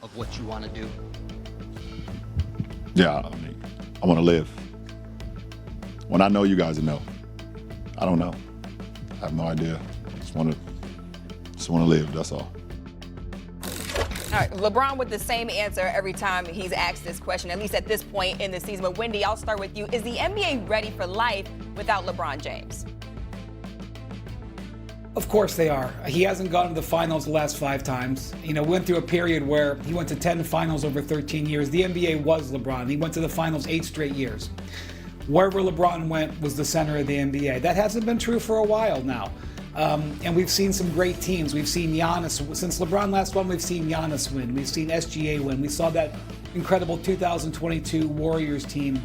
of what you want to do? Yeah, I mean, I want to live. When I know, you guys know. I don't know. I have no idea. Just want to live. That's all. All right, LeBron with the same answer every time he's asked this question, at least at this point in the season. But Wendy, I'll start with you. Is the NBA ready for life without LeBron James? Of course they are. He hasn't gone to the finals the last 5 times. Went through a period where he went to 10 finals over 13 years. The NBA was LeBron. He went to the finals 8 straight years. Wherever LeBron went was the center of the NBA. That hasn't been true for a while now. And we've seen some great teams. We've seen Giannis. Since LeBron last won, we've seen Giannis win. We've seen SGA win. We saw that incredible 2022 Warriors team,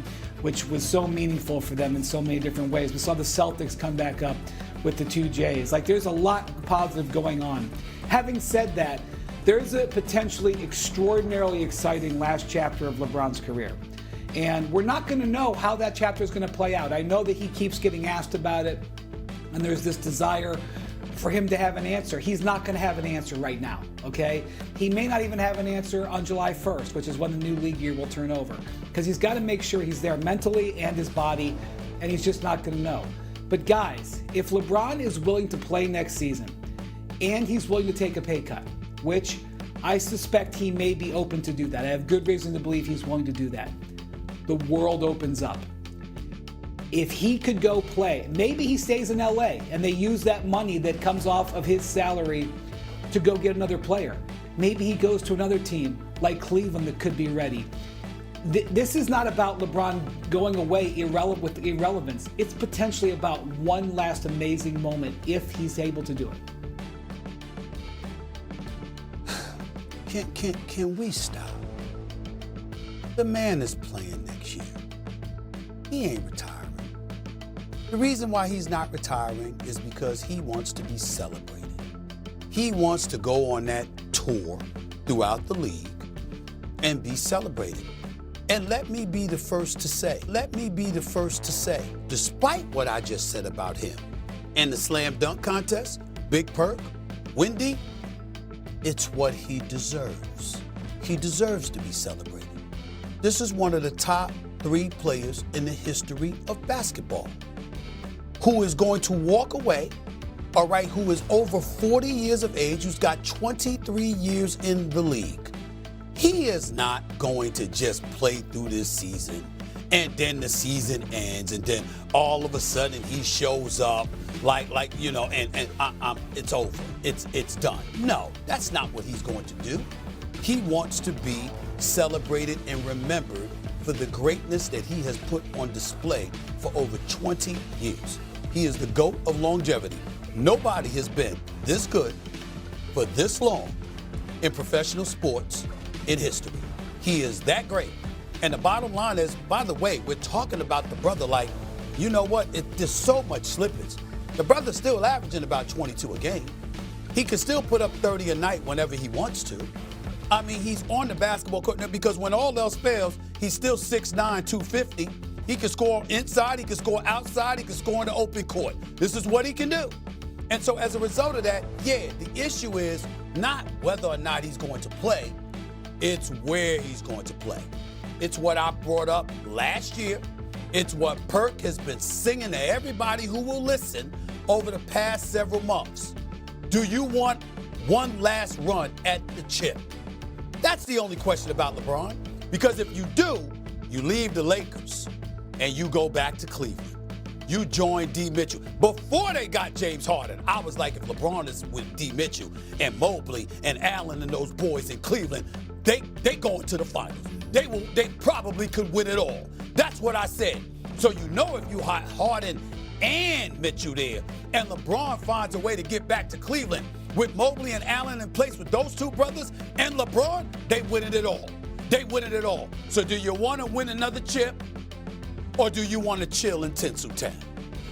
which was so meaningful for them in so many different ways. We saw the Celtics come back up with the 2 J's. There's a lot positive going on. Having said that, there's a potentially extraordinarily exciting last chapter of LeBron's career. And we're not going to know how that chapter is going to play out. I know that he keeps getting asked about it, and there's this desire for him to have an answer. He's not going to have an answer right now, okay? He may not even have an answer on July 1st, which is when the new league year will turn over, because he's got to make sure he's there mentally and his body, and he's just not going to know. But guys, if LeBron is willing to play next season, and he's willing to take a pay cut, which I suspect he may be open to do that. I have good reason to believe he's willing to do that. The world opens up. If he could go play, maybe he stays in LA and they use that money that comes off of his salary to go get another player. Maybe he goes to another team like Cleveland that could be ready. This is not about LeBron going away with irrelevance. It's potentially about one last amazing moment if he's able to do it. Can we stop? The man is playing next year. He ain't retiring. The reason why he's not retiring is because he wants to be celebrated. He wants to go on that tour throughout the league and be celebrated. And let me be the first to say, despite what I just said about him and the slam dunk contest, Big Perk, Wendy, it's what he deserves. He deserves to be celebrated. This is one of the top 3 players in the history of basketball who is going to walk away, all right, who is over 40 years of age, who's got 23 years in the league. He is not going to just play through this season and then the season ends and then all of a sudden he shows up and it's over. It's done. No, that's not what he's going to do. He wants to be celebrated and remembered for the greatness that he has put on display for over 20 years. He is the GOAT of longevity. Nobody has been this good for this long in professional sports in history. He is that great. And the bottom line is, by the way, we're talking about the brother like, you know what? There's so much slippage. The brother's still averaging about 22 a game. He can still put up 30 a night whenever he wants to. I mean, he's on the basketball court now because when all else fails, he's still 6'9", 250. He can score inside, he can score outside, he can score in the open court. This is what he can do. And so as a result of that, yeah, the issue is not whether or not he's going to play, it's where he's going to play. It's what I brought up last year. It's what Perk has been singing to everybody who will listen over the past several months. Do you want one last run at the chip? That's the only question about LeBron. Because if you do, you leave the Lakers and you go back to Cleveland. You join D. Mitchell. Before they got James Harden, I was like, if LeBron is with D. Mitchell and Mobley and Allen and those boys in Cleveland, they going to the finals. They probably could win it all. That's what I said. So you know if you had Harden and Mitchell there, and LeBron finds a way to get back to Cleveland with Mobley and Allen in place with those 2 brothers and LeBron, they win it all. They win it all. So do you want to win another chip, or do you want to chill in Tinseltown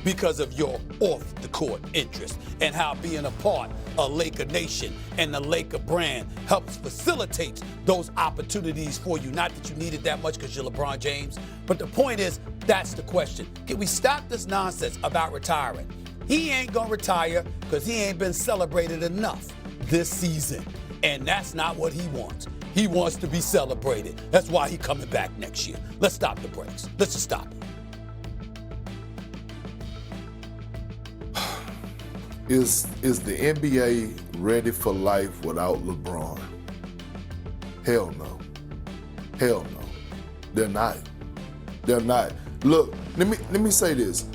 because of your off-the-court interest and how being a part of Laker Nation and the Laker brand helps facilitate those opportunities for you? Not that you need it that much because you're LeBron James, but the point is, that's the question. Can we stop this nonsense about retiring? He ain't going to retire because he ain't been celebrated enough this season, and that's not what he wants. He wants to be celebrated. That's why he's coming back next year. Let's stop the brakes. Let's just stop it. Is the NBA ready for life without LeBron? Hell no. Hell no. They're not. They're not. Look, let me say this.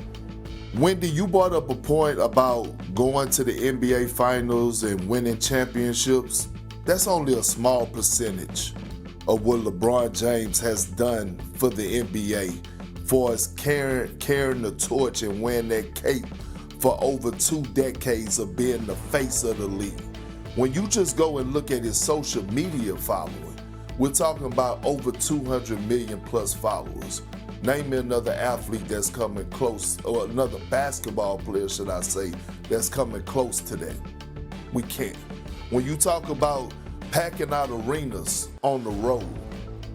Wendy, you brought up a point about going to the NBA Finals and winning championships. That's only a small percentage of what LeBron James has done for the NBA, for us carrying the torch and wearing that cape for over 2 decades of being the face of the league. When you just go and look at his social media following, we're talking about over 200 million plus followers. Name me another athlete that's coming close, or another basketball player, should I say, that's coming close to that. We can't. When you talk about packing out arenas on the road,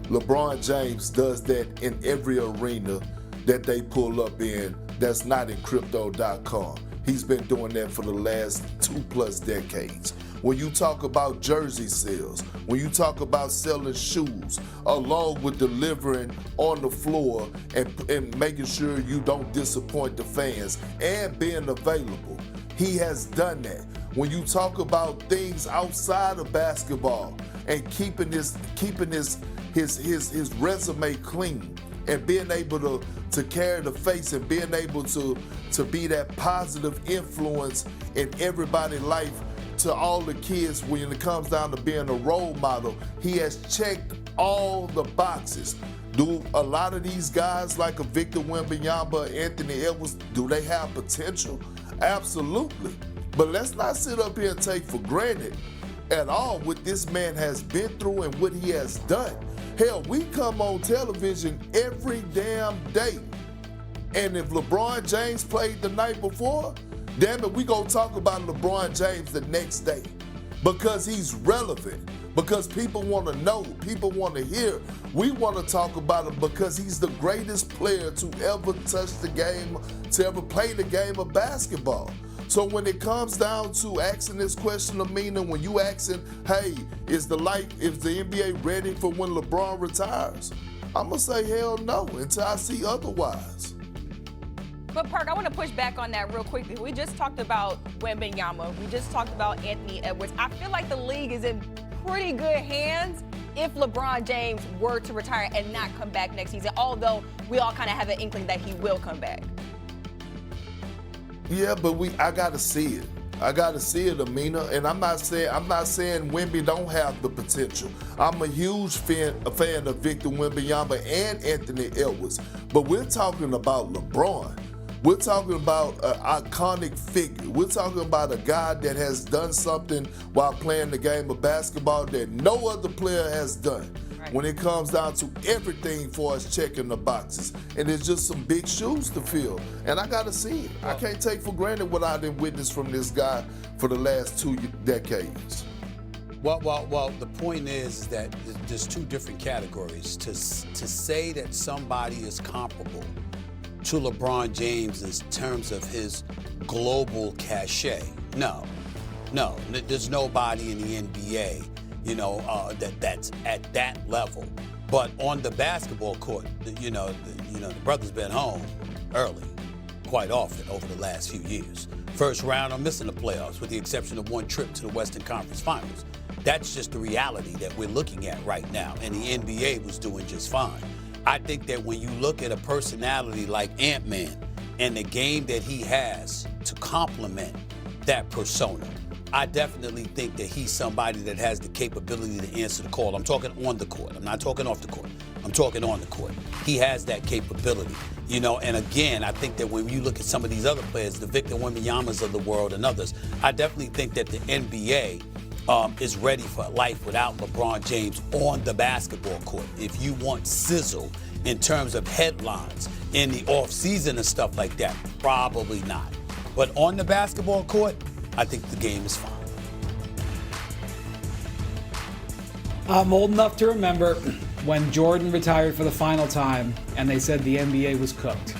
LeBron James does that in every arena that they pull up in that's not in crypto.com. He's been doing that for the last 2+ decades. When you talk about jersey sales, when you talk about selling shoes, along with delivering on the floor and making sure you don't disappoint the fans and being available, he has done that. When you talk about things outside of basketball and keeping his resume clean and being able to carry the face and being able to be that positive influence in everybody's life to all the kids when it comes down to being a role model, he has checked all the boxes. Do a lot of these guys like a Victor Wembanyama, Anthony Edwards, do they have potential? Absolutely. But let's not sit up here and take for granted at all what this man has been through and what he has done. Hell, we come on television every damn day. And if LeBron James played the night before, damn it, we gonna talk about LeBron James the next day because he's relevant, because people wanna know, people wanna hear. We wanna talk about him because he's the greatest player to ever touch the game, to ever play the game of basketball. So when it comes down to asking this question, Amina, when you asking, hey, is the NBA ready for when LeBron retires? I'm gonna say hell no until I see otherwise. But Park, I want to push back on that real quickly. We just talked about Wembanyama. We just talked about Anthony Edwards. I feel like the league is in pretty good hands if LeBron James were to retire and not come back next season, although we all kind of have an inkling that he will come back. Yeah, but I gotta see it. I gotta see it, Amina. And I'm not saying Wemby don't have the potential. I'm a huge fan of Victor Wembanyama and Anthony Edwards. But we're talking about LeBron. We're talking about an iconic figure. We're talking about a guy that has done something while playing the game of basketball that no other player has done. Right. When it comes down to everything for us checking the boxes. And it's just some big shoes to fill. And I got to see it. I can't take for granted what I didn't witness from this guy for the last 2 decades. Well, the point is that there's 2 different categories. To say that somebody is comparable to LeBron James in terms of his global cachet, no. There's nobody in the NBA, that's at that level. But on the basketball court, the brother's been home early, quite often over the last few years. First round or missing the playoffs, with the exception of 1 trip to the Western Conference Finals. That's just the reality that we're looking at right now, and the NBA was doing just fine. I think that when you look at a personality like Ant-Man and the game that he has to complement that persona, I definitely think that he's somebody that has the capability to answer the call. I'm talking on the court. I'm not talking off the court. I'm talking on the court. He has that capability, and again, I think that when you look at some of these other players, the Victor Wembanyama's of the world and others, I definitely think that the NBA is ready for life without LeBron James on the basketball court. If you want sizzle in terms of headlines in the offseason and stuff like that, probably not. But on the basketball court, I think the game is fine. I'm old enough to remember when Jordan retired for the final time and they said the NBA was cooked.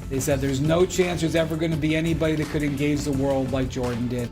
They said there's no chance there's ever going to be anybody that could engage the world like Jordan did.